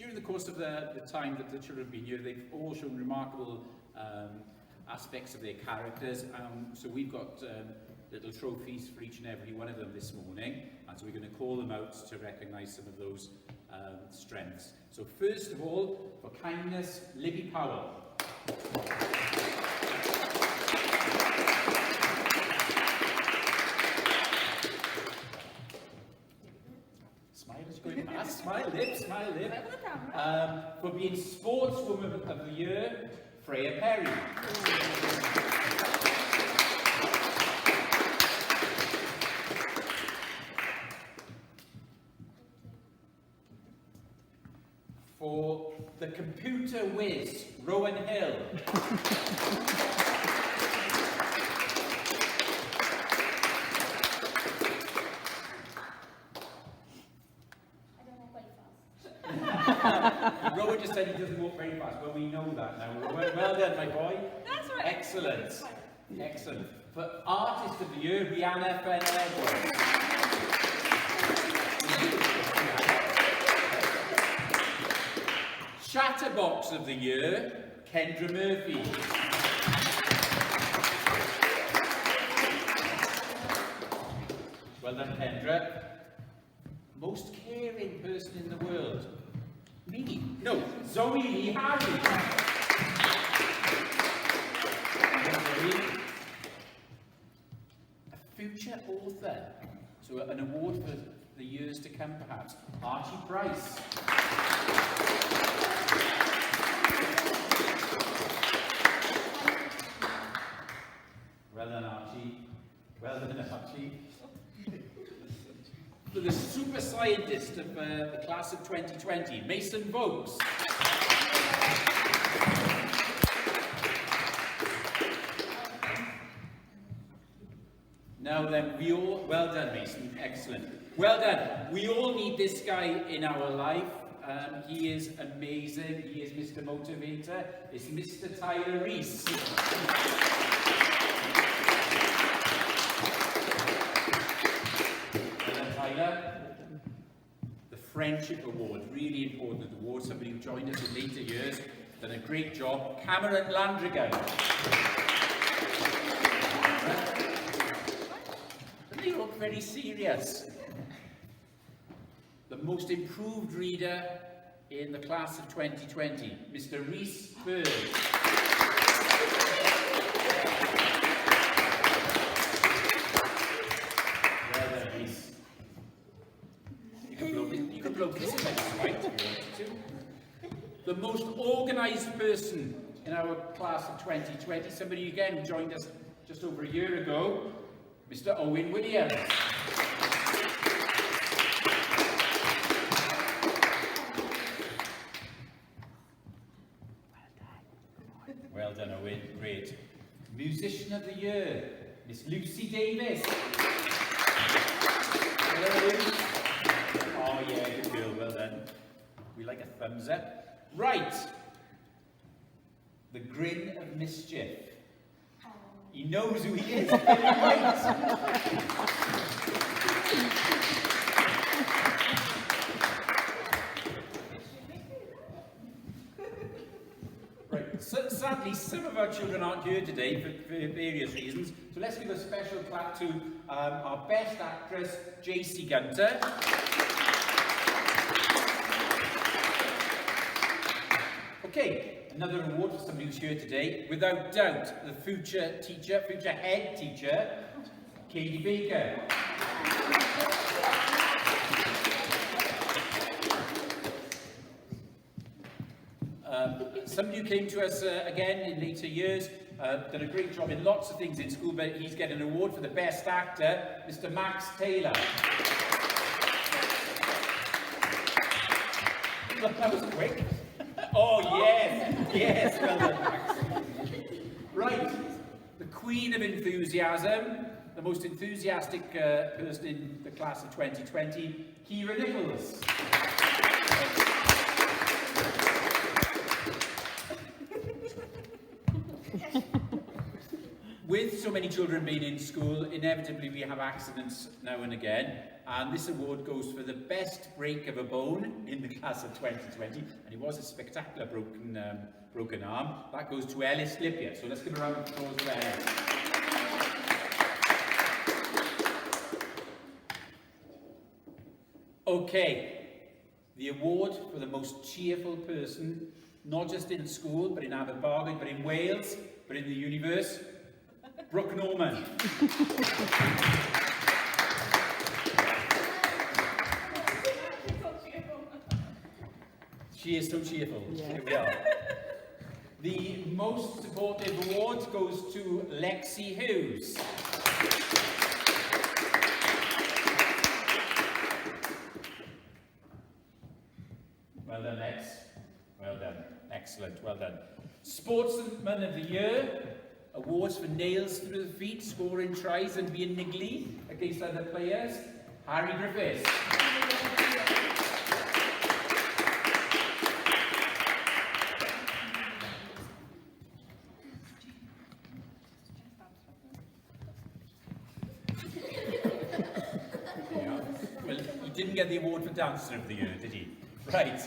During the course of the time that the children have been here, they've all shown remarkable aspects of their characters. So we've got little trophies for each and every one of them this morning, and so we're going to call them out to recognise some of those strengths. So first of all, for kindness, Libby Powell. Smile as you're going past. Smile lip, smile lip. For being Sportswoman of the Year, Freya Perry. For the computer whiz, Rowan Hill. Rowan just said he doesn't walk very fast. Well, we know that now. Well done, my boy. That's right. Excellent. Excellent. For Artist of the Year, Rihanna Fenn-Edwards. Chatterbox of the Year, Kendra Murphy. Well done, Kendra. Most caring person in the world. Me? No, Zoe Lee Harry. A future author. So an award for the years to come, perhaps. Archie Price. Well done, Archie. Well done, Archie. For the super scientist of the class of 2020, Mason Vokes. Now then, well done, Mason, excellent. Well done. We all need this guy in our life. He is amazing. He is Mr. Motivator. It's Mr. Tyler Rees. The Friendship Award, really important award, somebody who joined us in later years, done a great job, Cameron Landrigan. They look very serious. The most improved reader in the class of 2020, Mr. Rhys Bird. You can blow kisses like this, right, if you wanted to. The most organised person in our class of 2020, somebody again who joined us just over a year ago, Mr. Owen Williams. Well done, Owen, great. Musician of the Year, Miss Lucy Davis. Hello. Oh yeah, good girl, well done. We like a thumbs up. Right. The Grin of Mischief. He knows who he is. Right. So, sadly, some of our children aren't here today for various reasons. So let's give a special clap to our best actress, JC Gunter. Okay, another award for somebody who's here today. Without doubt, the future head teacher, Katie Baker. Somebody who came to us again in later years, done a great job in lots of things in school, but he's getting an award for the best actor, Mr. Max Taylor. That was quick. Oh, yes, yes, well done, Max. Right, the Queen of Enthusiasm, the most enthusiastic person in the class of 2020, Kira Nichols. With so many children being in school, inevitably we have accidents now and again. and this award goes for the best break of a bone in the class of 2020, and it was a spectacular broken arm. That goes to Ellis Lippier, so let's give a round of applause for Ellis. Okay, the award for the most cheerful person, not just in school, but in Aberbargoed, but in Wales, but in the universe, Brooke Norman. She is so cheerful. Yeah. Here we are. The most supportive award goes to Lexi Hughes. Well done, Lex. Well done. Excellent. Well done. Sportsman of the Year. Awards for nails through the feet, scoring tries and being niggly against other players. Harry Griffiths. Didn't get the award for Dancer of the Year, did he? Right.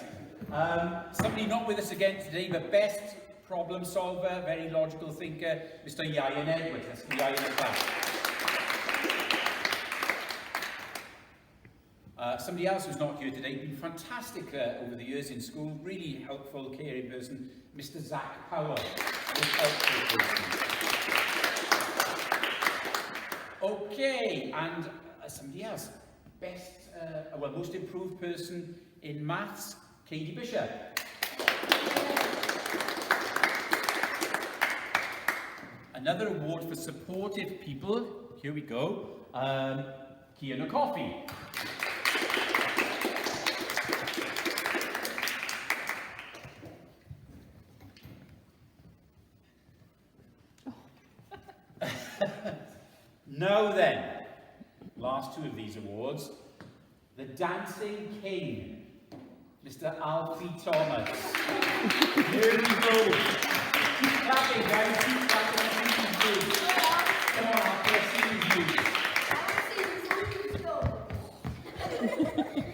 Somebody not with us again today, but best problem solver, very logical thinker, Mr. Ian Edwards. Let's give Ian a clap. Somebody else who's not here today, been fantastic over the years in school, really helpful, caring person, Mr. Zach Powell. Okay, and somebody else. Best, most improved person in maths, Katie Bishop. Another award for supportive people, here we go, Kiana Coffey. Now then, last two of these awards, the Dancing King, Mr. Alfie Thomas. Here we go. Keep clapping, guys. Keep clapping. Come on, Alfie, I see you.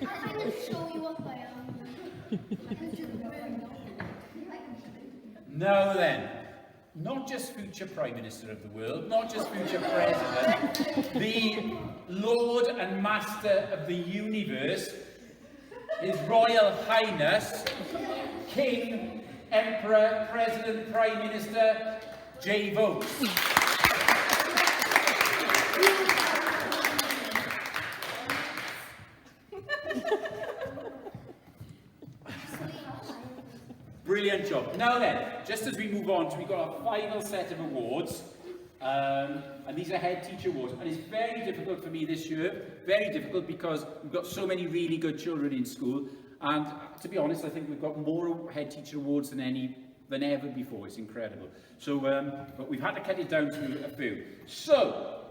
I'm going to show you what I am. Now then, not just future Prime Minister of the world, not just future President, the Lord and Master of the Universe, His Royal Highness, King, Emperor, President, Prime Minister, J. Vokes. Brilliant job. Now then, just as we move on, we've got our final set of awards, and these are head teacher awards, and it's very difficult for me this year, very difficult because we've got so many really good children in school, and to be honest, I think we've got more head teacher awards than ever before. It's incredible. So, but we've had to cut it down to a few. So,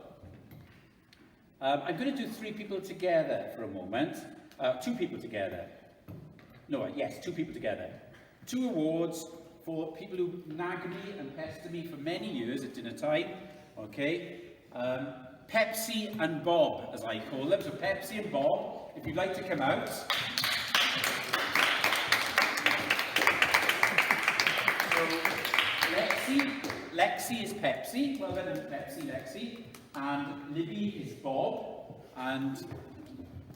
I'm going to do three people together for a moment. Two people together. No, yes, two people together. Two awards for people who nag me and pester me for many years at dinner time. Okay, Pepsi and Bob, as I call them. So Pepsi and Bob, if you'd like to come out. So Lexi is Pepsi. Well done, Pepsi, Lexi. And Libby is Bob. And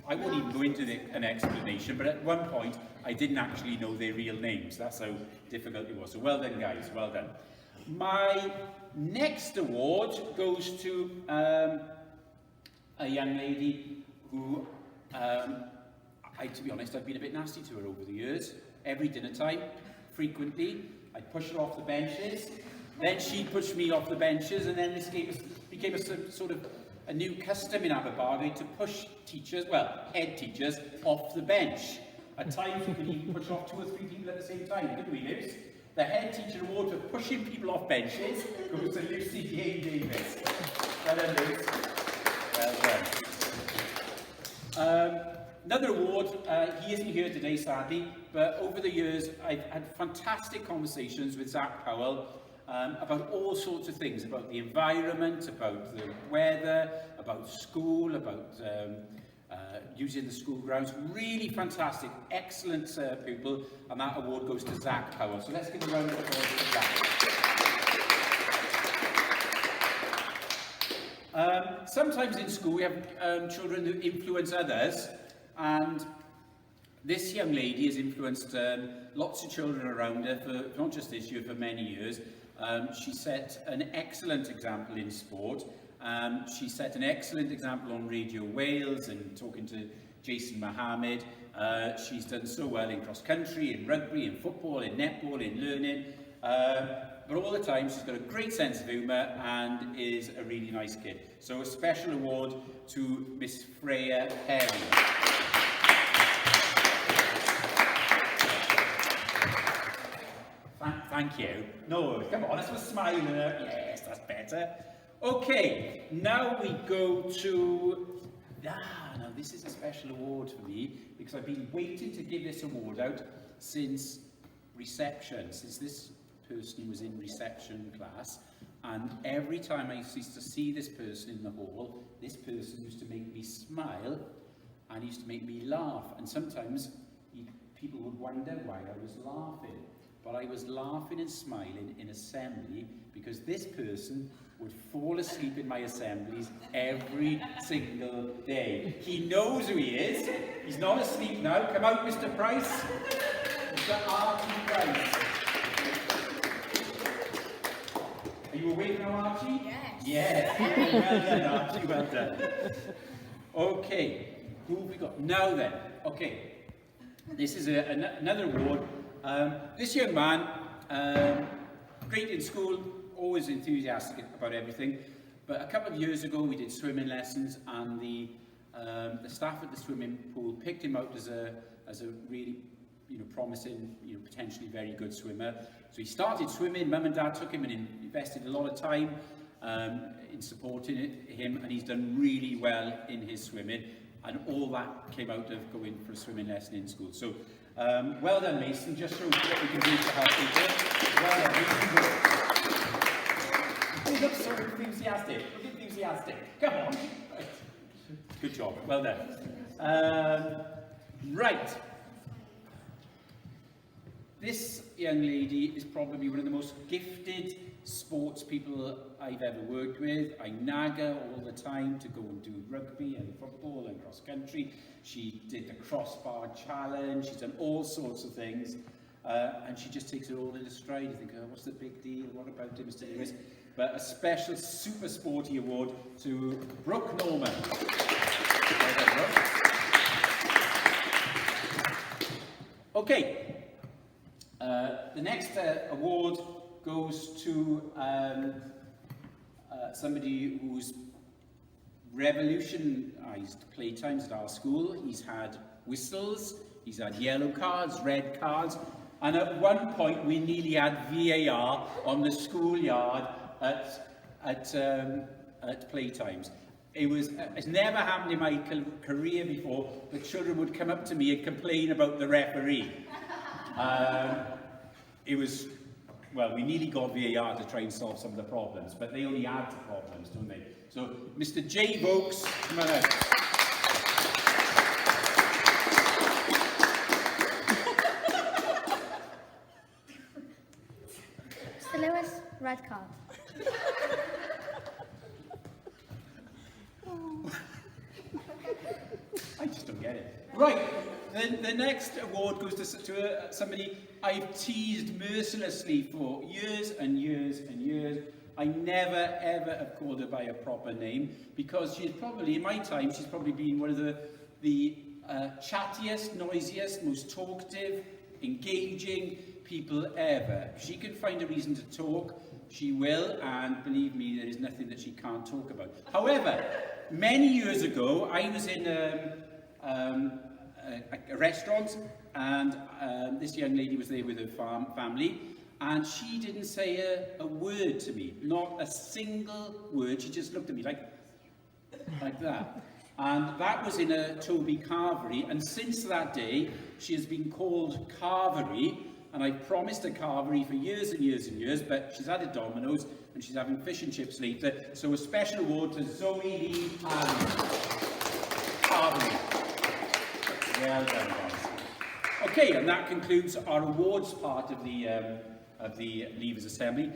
I won't even go into an explanation, but at one point I didn't actually know their real names. That's how difficult it was. So well done, guys. Well done. My next award goes to a young lady who, to be honest, I've been a bit nasty to her over the years. Every dinner time, frequently, I'd push her off the benches. Then she'd push me off the benches, and then this became a sort of a new custom in Aberbargoed to push teachers, well, head teachers, off the bench. At times we could even push off 2 or 3 people at the same time, couldn't we, Luce? The head teacher award for pushing people off benches goes to Lucy Jane Davis. Well done, Luce. Well done. Another award, he isn't here today, sadly, but over the years I've had fantastic conversations with Zach Powell about all sorts of things, about the environment, about the weather, about school, about using the school grounds. Really fantastic, excellent pupil, and that award goes to Zach Powell. So let's give a round of applause for Zach. Sometimes in school we have children who influence others, and this young lady has influenced lots of children around her, for not just this year, for many years. She set an excellent example in sport. She set an excellent example on Radio Wales and talking to Jason Mohammed. She's done so well in cross-country, in rugby, in football, in netball, in learning. But all the time she's got a great sense of humour and is a really nice kid. So a special award to Miss Freya Perry. Thank you. No, come on, let's have a smile. Yes, that's better. Okay, now we go to... now this is a special award for me because I've been waiting to give this award out since reception, since this person was in reception class, and every time I used to see this person in the hall, this person used to make me smile and used to make me laugh, and sometimes people would wonder why I was laughing. But I was laughing and smiling in assembly because this person would fall asleep in my assemblies every single day. He knows who he is. He's not asleep now. Come out, Mr. Price. Mr. Archie Price. Are you awake now, Archie? Yes. Yes. Well done, Archie. Well done. Okay. Who have we got? Now then. Okay. This is another award. This young man, great in school, always enthusiastic about everything, but a couple of years ago we did swimming lessons, and the staff at the swimming pool picked him out as a really promising, potentially very good swimmer. So he started swimming. Mum and Dad took him and invested a lot of time in supporting him, and he's done really well in his swimming, and all that came out of going for a swimming lesson in school. So well done, Mason. Just shows what we can do to help people. Well done, Mason. You look so enthusiastic. Look enthusiastic. Come on. Right. Good job. Well done. Right. This young lady is probably one of the most gifted sports people I've ever worked with. I nag her all the time to go and do rugby and football and cross country. She did the crossbar challenge. She's done all sorts of things, and she just takes it all in a stride. You think, oh, what's the big deal? What about it, Mr. Lewis? But a special super sporty award to Brooke Norman. Well done, Brooke. Okay. The next award goes to somebody who's revolutionised playtimes at our school. He's had whistles, he's had yellow cards, red cards, and at one point we nearly had VAR on the schoolyard at playtimes. It's never happened in my career before that children would come up to me and complain about the referee. Well, we nearly got VAR to try and solve some of the problems, but they only add to problems, don't they? So, Mr. J. Vokes, come on out. Mr. Lewis, red card. I just don't get it. Right, the next award goes to somebody I've teased mercilessly for years and years and years. I never ever have called her by a proper name because she's probably, in my time, she's probably been one of the chattiest, noisiest, most talkative, engaging people ever. If she can find a reason to talk, she will, and believe me, there is nothing that she can't talk about. However, many years ago, I was in a restaurant, and this young lady was there with her family, and she didn't say a word to me, not a single word. She just looked at me like that. And that was in a Toby Carvery, and since that day, she has been called Carvery, and I promised her Carvery for years and years and years, but she's had a Domino's, and she's having fish and chips later, so a special award to Zoe Lee Parry. Bravo. Well done, guys. Okay, and that concludes our awards part of the Leavers Assembly.